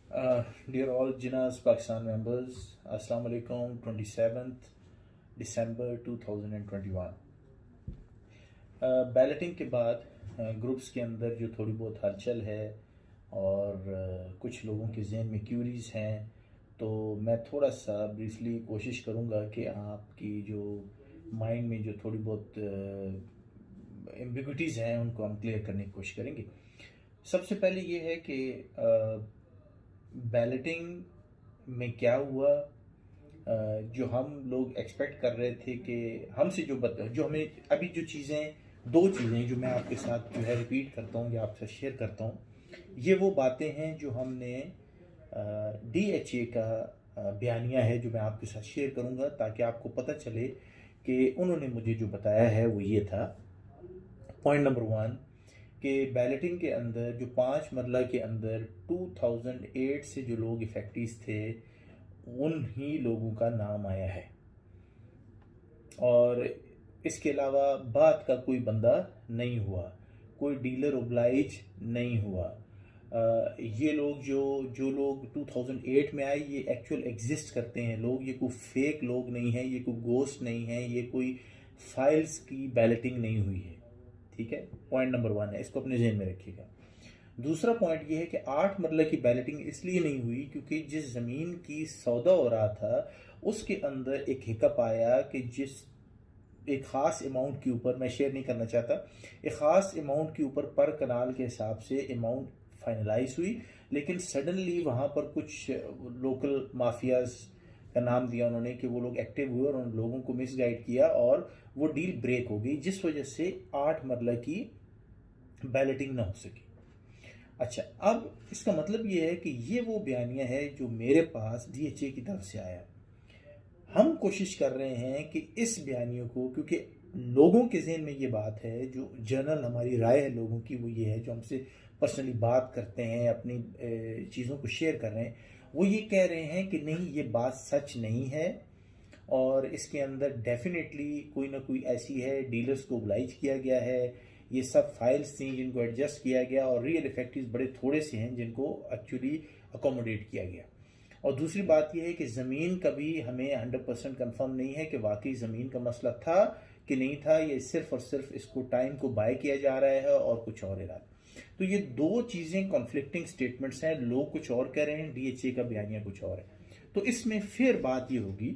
Dear all Jinnah's Pakistan members, Assalamu alaikum. 27th December 2021. Balloting के बाद groups के अंदर जो थोड़ी बहुत हलचल है और कुछ लोगों के जहन में क्यूरीज हैं, तो मैं थोड़ा सा ब्रीफली कोशिश करूँगा कि आपकी जो माइंड में जो थोड़ी बहुत एम्बिग्विटीज़ हैं उनको हम क्लियर करने की कोशिश करेंगे। सबसे पहले ये है कि बैलेटिंग में क्या हुआ, जो हम लोग एक्सपेक्ट कर रहे थे कि हमसे जो हमें अभी जो चीज़ें, दो चीज़ें जो मैं आपके साथ जो है रिपीट करता हूँ या आपसे शेयर करता हूँ, ये वो बातें हैं जो हमने DHA का बयानिया है जो मैं आपके साथ शेयर करूँगा, ताकि आपको पता चले कि उन्होंने मुझे जो बताया है वो ये था। पॉइंट नंबर 1 कि बैलेटिंग के अंदर जो 5 मरला के अंदर 2008 से जो लोग इफेक्टिव थे उन्हीं लोगों का नाम आया है, और इसके अलावा बात का कोई बंदा नहीं हुआ, कोई डीलर ओब्लाइज नहीं हुआ। ये लोग जो लोग 2008 में आए ये एक्चुअल एग्जिस्ट करते हैं लोग, ये कोई फेक लोग नहीं है, ये कोई गोस्ट नहीं है, ये कोई फाइल्स की बैलेटिंग नहीं हुई है। ठीक है, पॉइंट नंबर 1 है, इसको अपने जहन में रखिएगा। दूसरा पॉइंट ये है कि 8 मरला की बैलेटिंग इसलिए नहीं हुई क्योंकि जिस ज़मीन की सौदा हो रहा था उसके अंदर एक हिकअप आया कि जिस एक ख़ास अमाउंट के ऊपर, मैं शेयर नहीं करना चाहता, एक ख़ास अमाउंट के ऊपर पर कनाल के हिसाब से अमाउंट फाइनलाइज हुई, लेकिन सडनली वहाँ पर कुछ लोकल माफियाज का नाम दिया उन्होंने कि वो लोग एक्टिव हुए और उन लोगों को मिसगाइड किया और वो डील ब्रेक हो गई, जिस वजह से 8 मरला की बैलेटिंग ना हो सकी। अच्छा, अब इसका मतलब ये है कि ये वो बयानिया है जो मेरे पास DHA की तरफ से आया। हम कोशिश कर रहे हैं कि इस बयानियों को, क्योंकि लोगों के जहन में ये बात है, जो जनरल हमारी राय है लोगों की वो ये है, जो हमसे पर्सनली बात करते हैं, अपनी चीज़ों को शेयर कर रहे हैं, वो ये कह रहे हैं कि नहीं, ये बात सच नहीं है और इसके अंदर डेफिनेटली कोई ना कोई ऐसी है, डीलर्स को ओब्लाइज किया गया है, ये सब फाइल्स थी जिनको एडजस्ट किया गया और रियल इफेक्टिव बड़े थोड़े से हैं जिनको एक्चुअली अकोमोडेट किया गया। और दूसरी बात यह है कि ज़मीन का भी हमें 100% कंफर्म नहीं है कि वाकई ज़मीन का मसला था कि नहीं था, ये सिर्फ और सिर्फ इसको टाइम को बाय किया जा रहा है और कुछ और इरादा। तो ये दो चीज़ें कॉन्फ्लिक्टिंग स्टेटमेंट्स हैं, लोग कुछ और कह रहे हैं, DHA का बयानिया कुछ और है। तो इसमें फिर बात ये होगी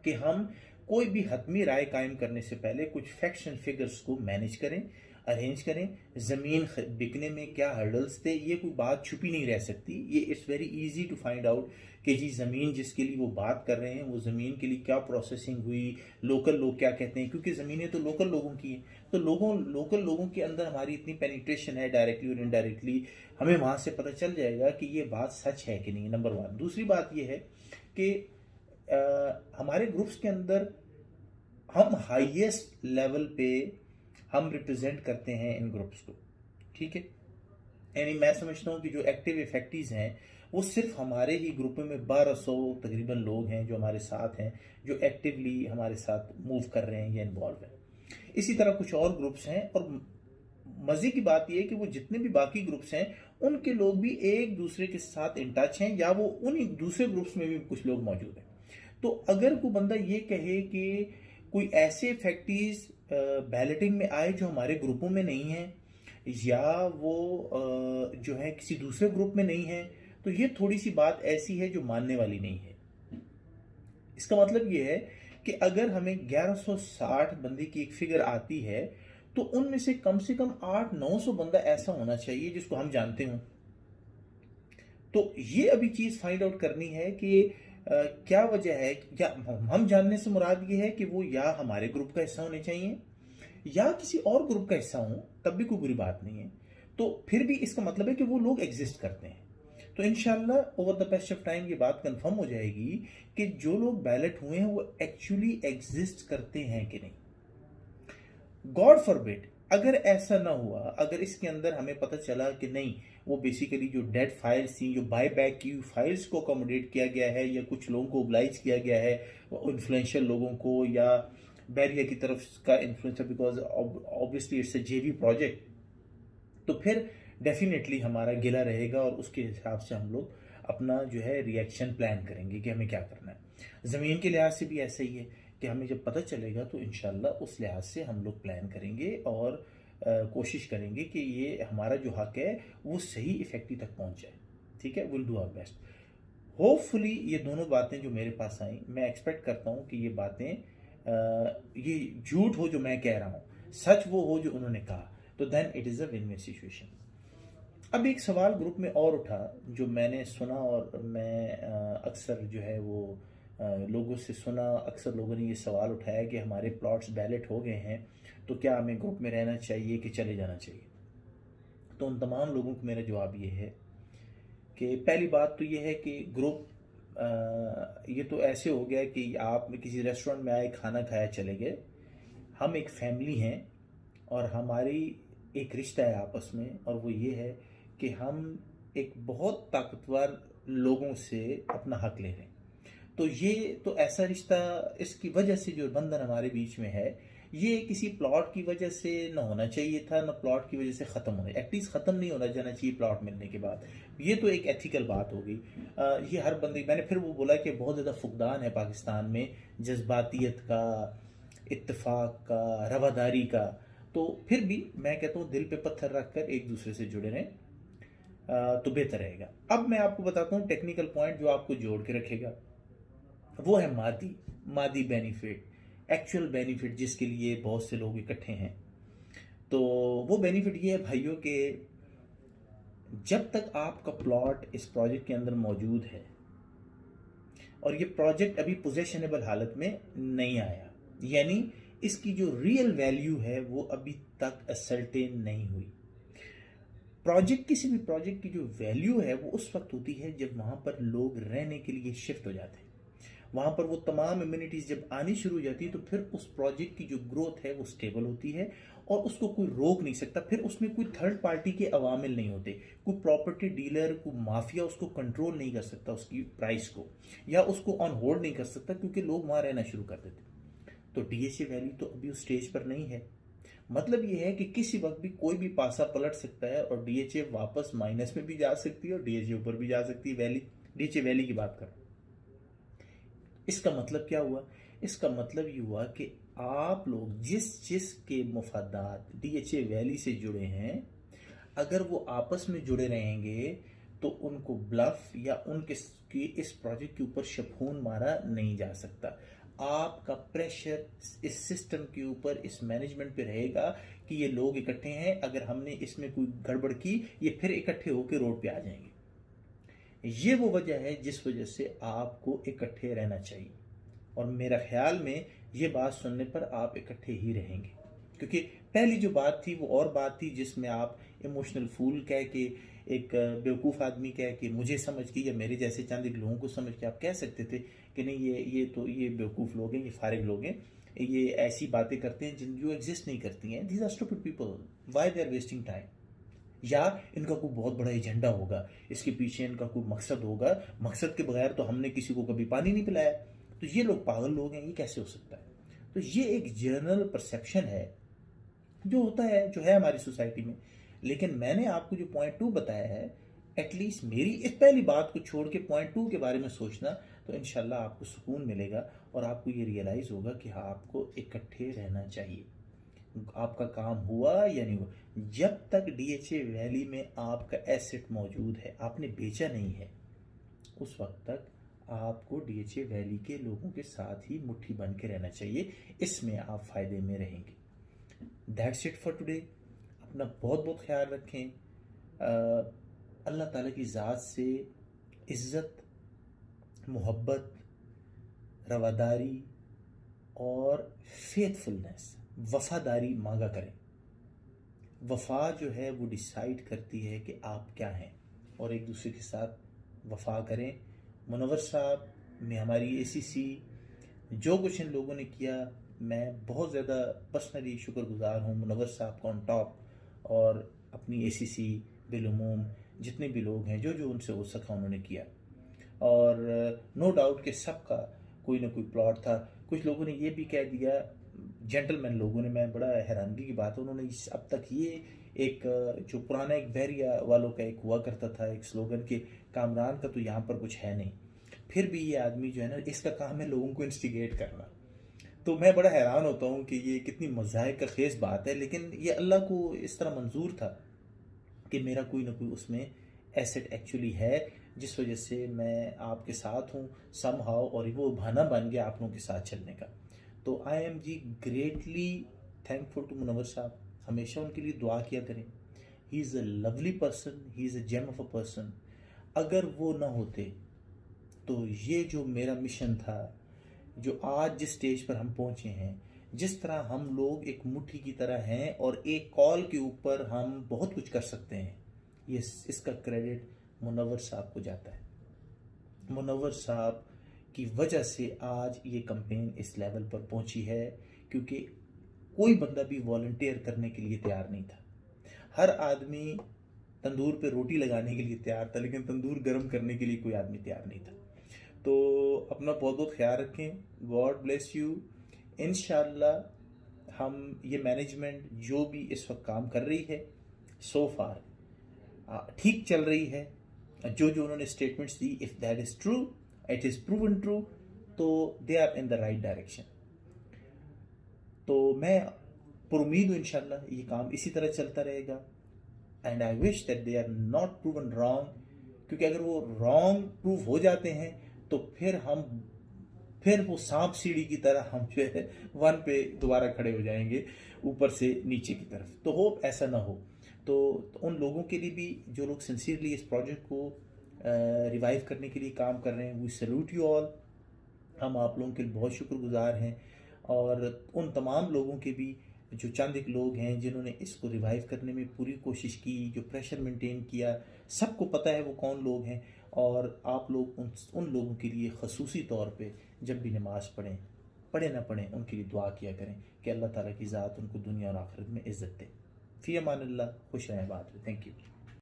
कि हम कोई भी हतमी राय कायम करने से पहले कुछ फैक्ट्स एंड फिगर्स को मैनेज करें, अरेंज करें। ज़मीन बिकने में क्या हर्डल्स थे, ये कोई बात छुपी नहीं रह सकती, ये it's very easy to find out कि जी ज़मीन जिसके लिए वो बात कर रहे हैं वो ज़मीन के लिए क्या प्रोसेसिंग हुई, लोकल लोग क्या कहते हैं, क्योंकि ज़मीनें तो लोकल लोगों की हैं, तो लोकल लोगों के अंदर हमारी इतनी पेनिट्रेशन है डायरेक्टली और इनडायरेक्टली, हमें वहाँ से पता चल जाएगा कि ये बात सच है कि नहीं, नंबर 1। दूसरी बात ये है कि हमारे ग्रुप्स के अंदर हम हाईएस्ट लेवल पे हम रिप्रेजेंट करते हैं इन ग्रुप्स को, ठीक है। यानी मैं समझता हूँ कि जो एक्टिव इफेक्टिव हैं वो सिर्फ हमारे ही ग्रुप में 1200 तकरीबन लोग हैं जो हमारे साथ हैं, जो एक्टिवली हमारे साथ मूव कर रहे हैं या इन्वॉल्व हैं। इसी तरह कुछ और ग्रुप्स हैं, और मज़े की बात यह है कि वो जितने भी बाकी ग्रुप्स हैं उनके लोग भी एक दूसरे के साथ इन टच हैं, या वो उन दूसरे ग्रुप्स में भी कुछ लोग मौजूद हैं। तो अगर कोई बंदा ये कहे कि कोई ऐसे फैक्ट्रीज बैलेटिंग में आए जो हमारे ग्रुपों में नहीं है, या वो जो है किसी दूसरे ग्रुप में नहीं है, तो ये थोड़ी सी बात ऐसी है जो मानने वाली नहीं है। इसका मतलब ये है कि अगर हमें 1160 बंदे की एक फिगर आती है तो उनमें से कम 800-900 बंदा ऐसा होना चाहिए जिसको हम जानते हों। तो ये अभी चीज़ फाइंड आउट करनी है कि क्या वजह है, या हम जानने से मुराद ये है कि वो या हमारे ग्रुप का हिस्सा होने चाहिए या किसी और ग्रुप का हिस्सा हो, तब भी कोई बुरी बात नहीं है। तो फिर भी इसका मतलब है कि वो लोग एग्जिस्ट करते हैं। तो इंशाल्लाह over the paste of time ये बात कंफर्म हो जाएगी कि जो लोग बैलेट हुए हैं वो एक्चुअली एग्जिस्ट करते हैं कि नहीं। गॉड फॉरबिड अगर ऐसा ना हुआ, अगर इसके अंदर हमें पता चला कि नहीं, वो बेसिकली जो डेड फाइल्स थी, जो बाय बैक की फाइल्स को अकोमोडेट किया गया है, या कुछ लोगों को ओब्लाइज किया गया है, इन्फ्लुएंशियल लोगों को, या बैरिया की तरफ का influence, because obviously it's a JV project, तो फिर डेफिनेटली हमारा गिला रहेगा और उसके हिसाब से हम लोग अपना जो है रिएक्शन प्लान करेंगे कि हमें क्या करना है। ज़मीन के लिहाज से भी ऐसा ही है कि हमें जब पता चलेगा तो इंशाल्लाह उस लिहाज से हम लोग प्लान करेंगे और कोशिश करेंगे कि ये हमारा जो हक है वो सही इफेक्टिव तक पहुंच जाए। ठीक है, will do our best. Hopefully ये दोनों बातें जो मेरे पास आई, मैं एक्सपेक्ट करता हूँ कि ये बातें ये झूठ हो जो मैं कह रहा हूँ, सच वो हो जो उन्होंने कहा, तो then it is a win win situation. अब एक सवाल ग्रुप में और उठा जो मैंने सुना और मैं अक्सर जो है वो लोगों से सुना, अक्सर लोगों ने ये सवाल उठाया कि हमारे प्लॉट्स बैलेट हो गए हैं तो क्या हमें ग्रुप में रहना चाहिए कि चले जाना चाहिए। तो उन तमाम लोगों को मेरा जवाब ये है कि पहली बात तो ये है कि ग्रुप ये तो ऐसे हो गया कि आप किसी रेस्टोरेंट में आए, खाना खाया, चले गए। हम एक फैमिली हैं और हमारी एक रिश्ता है आपस में, और वो ये है कि हम एक बहुत ताकतवर लोगों से अपना हक ले रहे हैं। तो ये तो ऐसा रिश्ता, इसकी वजह से जो बंधन हमारे बीच में है, ये किसी प्लॉट की वजह से ना होना चाहिए था, ना प्लॉट की वजह से ख़त्म होना, एटलीस्ट ख़त्म नहीं होना जाना चाहिए प्लॉट मिलने के बाद। ये तो एक एथिकल बात हो गई। ये हर बंदे, मैंने फिर वो बोला कि बहुत ज़्यादा फुकदान है पाकिस्तान में जज्बातियत का, इत्तेफाक का, रवादारी का। तो फिर भी मैं कहता हूँ दिल पे पत्थर रख कर एक दूसरे से जुड़े रहें तो बेहतर रहेगा। अब मैं आपको बताता हूँ टेक्निकल पॉइंट जो आपको जोड़ के रखेगा, वो है मादी बेनिफिट, एक्चुअल बेनिफिट जिसके लिए बहुत से लोग इकट्ठे हैं। तो वो बेनिफिट ये है भाइयों कि जब तक आपका प्लॉट इस प्रोजेक्ट के अंदर मौजूद है और ये प्रोजेक्ट अभी पोजेशनेबल हालत में नहीं आया, यानी इसकी जो रियल वैल्यू है वो अभी तक असर्टेन नहीं हुई। प्रोजेक्ट, किसी भी प्रोजेक्ट की जो वैल्यू है वो उस वक्त होती है जब वहां पर लोग रहने के लिए शिफ्ट हो जाते हैं, वहां पर वो तमाम इम्यूनिटीज जब आनी शुरू हो जाती है, तो फिर उस प्रोजेक्ट की जो ग्रोथ है वो स्टेबल होती है और उसको कोई रोक नहीं सकता। फिर उसमें कोई थर्ड पार्टी के अवामिल नहीं होते, कोई प्रॉपर्टी डीलर, कोई माफिया उसको कंट्रोल नहीं कर सकता, उसकी प्राइस को, या उसको ऑन होल्ड नहीं कर सकता, क्योंकि लोग वहां रहना शुरू कर देते। तो डीएचए वैली तो अभी उस स्टेज पर नहीं है। मतलब ये है कि किसी वक्त भी कोई भी पासा पलट सकता है और डीएचए वापस माइनस में भी जा सकती है और डीएचए ऊपर भी जा सकती है। वैली, डीएचए वैली की बात कर, इसका मतलब क्या हुआ? इसका मतलब ये हुआ कि आप लोग जिस के मुफादात डीएचए वैली से जुड़े हैं, अगर वो आपस में जुड़े रहेंगे तो उनको ब्लफ या उनके इस प्रोजेक्ट के ऊपर शफून मारा नहीं जा सकता। आपका प्रेशर इस सिस्टम के ऊपर, इस मैनेजमेंट पे रहेगा कि ये लोग इकट्ठे हैं, अगर हमने इसमें कोई गड़बड़ की ये फिर इकट्ठे होकर रोड पे आ जाएंगे। ये वो वजह है जिस वजह से आपको इकट्ठे रहना चाहिए, और मेरा ख्याल में ये बात सुनने पर आप इकट्ठे ही रहेंगे। क्योंकि पहली जो बात थी वो और बात थी जिसमें आप इमोशनल फूल कह के, एक बेवकूफ़ आदमी कह के, मुझे समझ के या मेरे जैसे चंद एक लोगों को समझ के आप कह सकते थे कि नहीं ये बेवकूफ़ लोग हैं, ये फारिग लोग हैं, ये ऐसी बातें करते हैं जिन जो एग्जिस्ट नहीं करती हैं। These are stupid people, why they are wasting time. या इनका कोई बहुत बड़ा एजेंडा होगा, इसके पीछे इनका कोई मकसद होगा, मकसद के बगैर तो हमने किसी को कभी पानी नहीं पिलाया, तो ये लोग पागल लोग हैं, ये कैसे हो सकता है। तो ये एक जनरल परसेप्शन है जो होता है, जो है हमारी सोसाइटी में। लेकिन मैंने आपको जो पॉइंट 2 बताया है, एटलीस्ट मेरी इस पहली बात को छोड़ के पॉइंट 2 के बारे में सोचना, तो इंशाल्लाह आपको सुकून मिलेगा और आपको ये रियलाइज़ होगा कि हाँ, आपको इकट्ठे रहना चाहिए। आपका काम हुआ या नहीं हुआ, जब तक डीएचए वैली में आपका एसेट मौजूद है, आपने बेचा नहीं है, उस वक्त तक आपको डीएचए वैली के लोगों के साथ ही मुट्ठी बन के रहना चाहिए। इसमें आप फायदे में रहेंगे। That's it for today. अपना बहुत बहुत ख्याल रखें। अल्लाह ताला की ज़ात से इज़्ज़त, मोहब्बत, रवादारी और फेथफुलनेस, वफादारी मांगा करें। वफा जो है वो डिसाइड करती है कि आप क्या हैं, और एक दूसरे के साथ वफा करें। मुनव्वर साहब में हमारी एसीसी, जो कुछ इन लोगों ने किया, मैं बहुत ज़्यादा पर्सनली शुक्रगुजार हूँ मुनव्वर साहब का ऑन टॉप, और अपनी एसीसी बिलुमूम जितने भी लोग हैं, जो जो उनसे हो सका उन्होंने किया। और नो डाउट कि सबका कोई ना कोई प्लॉट था। कुछ लोगों ने ये भी कह दिया, जेंटलमैन लोगों ने, मैं बड़ा हैरानगी की बात है, उन्होंने अब तक ये एक जो पुराना एक बहरिया वालों का एक हुआ करता था एक स्लोगन के कामरान का तो यहाँ पर कुछ है नहीं, फिर भी ये आदमी जो है ना इसका काम है लोगों को इंस्टिगेट करना। तो मैं बड़ा हैरान होता हूँ कि ये कितनी मज़ाहिक का खेस बात है, लेकिन ये अल्लाह को इस तरह मंजूर था कि मेरा कोई ना कोई उसमें एसेट एक्चुअली है, जिस वजह से मैं आपके साथ हूँ सम हाउ, और वो बहाना बन गया आप लोगों के साथ चलने का। तो आई एम जी ग्रेटली थैंकफुल टू मुनव्वर साहब, हमेशा उनके लिए दुआ किया करें। He is a lovely person, he is a gem of a person. अगर वो ना होते तो ये जो मेरा मिशन था, जो आज जिस स्टेज पर हम पहुंचे हैं, जिस तरह हम लोग एक मुट्ठी की तरह हैं और एक कॉल के ऊपर हम बहुत कुछ कर सकते हैं, ये इसका क्रेडिट मुनव्वर साहब को जाता है। मुनव्वर साहब की वजह से आज ये कंपेन इस लेवल पर पहुंची है, क्योंकि कोई बंदा भी वॉलंटियर करने के लिए तैयार नहीं था। हर आदमी तंदूर पे रोटी लगाने के लिए तैयार था, लेकिन तंदूर गर्म करने के लिए कोई आदमी तैयार नहीं था। तो अपना बहुत बहुत ख्याल रखें, गॉड ब्लेस यू। इंशाल्लाह हम ये मैनेजमेंट जो भी इस वक्त काम कर रही है सो फार ठीक चल रही है। जो जो उन्होंने स्टेटमेंट्स दी, if that is true, it is proven true, तो they are in the right direction. तो मैं पुरुमीद हूँ इंशाल्लाह ये काम इसी तरह चलता रहेगा, and I wish that they are not proven wrong, क्योंकि अगर वो रॉन्ग प्रूव हो जाते हैं तो फिर वो सांप सीढ़ी की तरह हम जो है वन पे दोबारा खड़े हो जाएंगे ऊपर से नीचे की तरफ। तो होप ऐसा ना हो। तो उन लोगों के लिए भी जो लोग सिंसियरली इस प्रोजेक्ट को रिवाइव करने के लिए काम कर रहे हैं, वी सैल्यूट यू ऑल। हम आप लोगों के लिए बहुत शुक्रगुजार हैं, और उन तमाम लोगों के भी जो चंद एक लोग हैं जिन्होंने इसको रिवाइव करने में पूरी कोशिश की, जो प्रेशर मेंटेन किया, सबको पता है वो कौन लोग हैं। और आप लोग उन लोगों के लिए खसूसी तौर पे जब भी नमाज़ पढ़े ना पढ़ें, उनके लिए दुआ किया करें कि अल्लाह ताला की ज़ात उनको दुनिया और आखिरत में इज़्ज़त दे। फ़ी अमानिल्लाह, खुश रहें। बात थैंक यू।